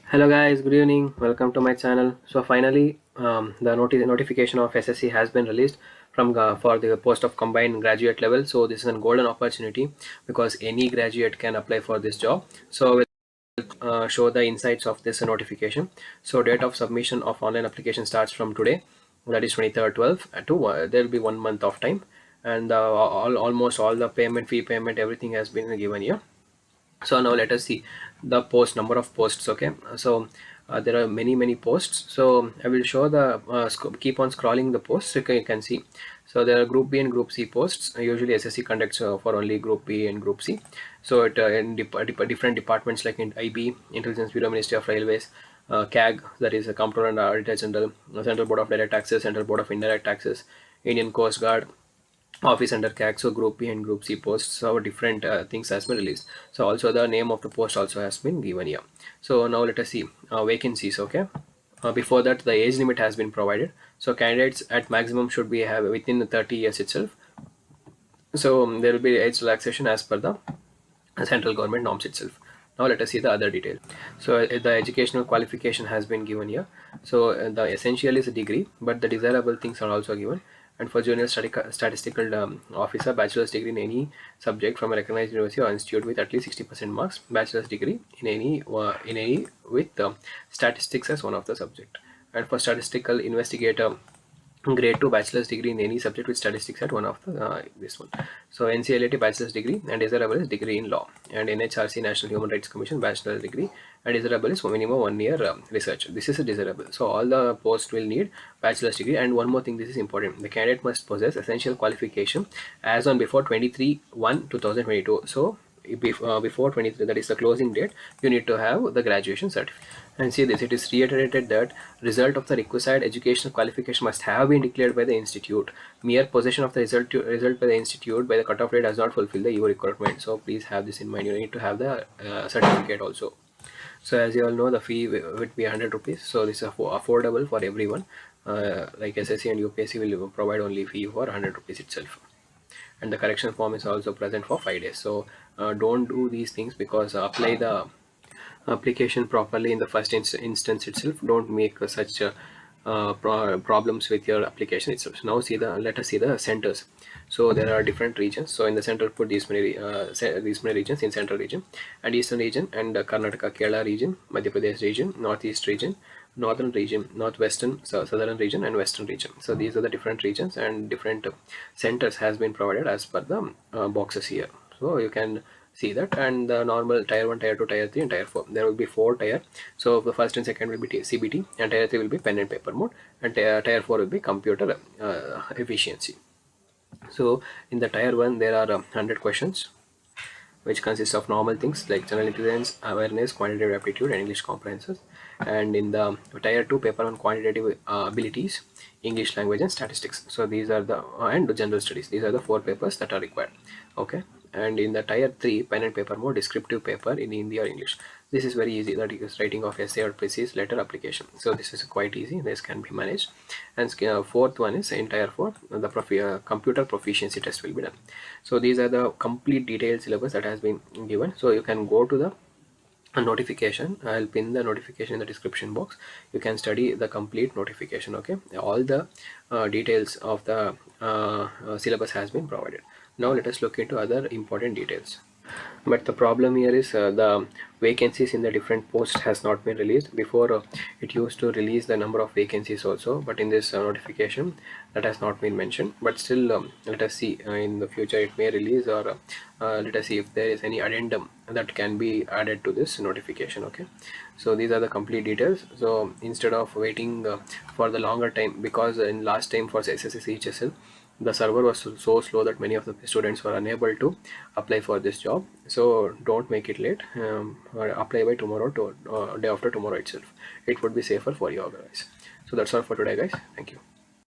Hello guys, good evening. Welcome to my channel. So finally, the notification of SSC has been released from for the post of combined graduate level. So this is a golden opportunity because any graduate can apply for this job. So we'll show the insights of this notification. So date of submission of online application starts from today, that is 23rd 12 to there will be 1 month of time, and almost all the fee payment, everything has been given here. So now let us see the number of posts. Okay, so there are many posts, so I will show the keep on scrolling the posts. So you can see, so there are group B and group C posts. Usually SSC conducts for only group B and group C. So it in different departments like in IB, Intelligence Bureau, Ministry of Railways, CAG, that is a Comptroller and Auditor General, Central Board of Direct Taxes, Central Board of Indirect Taxes, Indian Coast Guard, office under CAG. So group B and group C posts, so different things has been released. So also the name of the post also has been given here. So now let us see vacancies. Okay, before that the age limit has been provided. So candidates at maximum should be have within the 30 years itself. So there will be age relaxation as per the central government norms itself. Now let us see the other detail. So the educational qualification has been given here. So the essential is a degree, but the desirable things are also given. And for junior statistical officer, bachelor's degree in any subject from a recognized university or institute with at least 60% marks, bachelor's degree in any with statistics as one of the subject. And for statistical investigator, grade 2 bachelor's degree in any subject with statistics at one of the this one. So NCLAT bachelor's degree, and desirable is degree in law, and NHRC National Human Rights Commission bachelor's degree, and desirable is for minimum 1 year research. This is a desirable. So all the posts will need bachelor's degree. And one more thing, this is important, the candidate must possess essential qualification as on before 23/1/2022. So before 23, that is the closing date, you need to have the graduation certificate. And see this, it is reiterated that result of the requisite educational qualification must have been declared by the institute. Mere possession of the result by the institute by the cutoff date does not fulfill the EU requirement. So please have this in mind, you need to have the certificate also. So as you all know, the fee would be 100 rupees. So this is affordable for everyone. Like SSC and UPSC will provide only fee for 100 rupees itself, and the correction form is also present for 5 days. So don't do these things, because apply the application properly in the first instance itself. Don't make such problems with your application itself. So now let us see the centers. So there are different regions. So in the center, put these many regions in central region and eastern region, and Karnataka, Kerala region, Madhya Pradesh region, northeast region, northern region, northwestern, southern region, and western region. So these are the different regions, and different centers has been provided as per the boxes here. So you can see that. And the normal tier 1, tier 2, tier 3, and tier 4, there will be 4 tier. So the first and second will be CBT, and tier 3 will be pen and paper mode, and tier 4 will be computer efficiency. So in the tier 1 there are 100 questions, which consists of normal things like general intelligence, awareness, quantitative aptitude, and English comprehensions. And in the tier 2, paper on quantitative abilities, English language, and statistics. So these are the and general studies. These are the 4 papers that are required. Okay. And in the tier 3, pen and paper more descriptive paper in Hindi or English. This is very easy, that is writing of essay or precise letter application. So this is quite easy, this can be managed. And fourth one is in tier 4, the computer proficiency test will be done. So these are the complete detailed syllabus that has been given. So you can go to the notification. I'll pin the notification in the description box. You can study the complete notification. Okay, all the details of the syllabus has been provided. Now let us look into other important details. But the problem here is the vacancies in the different posts has not been released. Before it used to release the number of vacancies also, but in this notification that has not been mentioned. But still, let us see in the future it may release, or let us see if there is any addendum that can be added to this notification. Okay, so these are the complete details. So instead of waiting for the longer time, because in last time for SSC HSL, the server was so slow that many of the students were unable to apply for this job. So don't make it late, or apply by tomorrow to day after tomorrow itself. It would be safer for you guys. So that's all for today, guys. Thank you.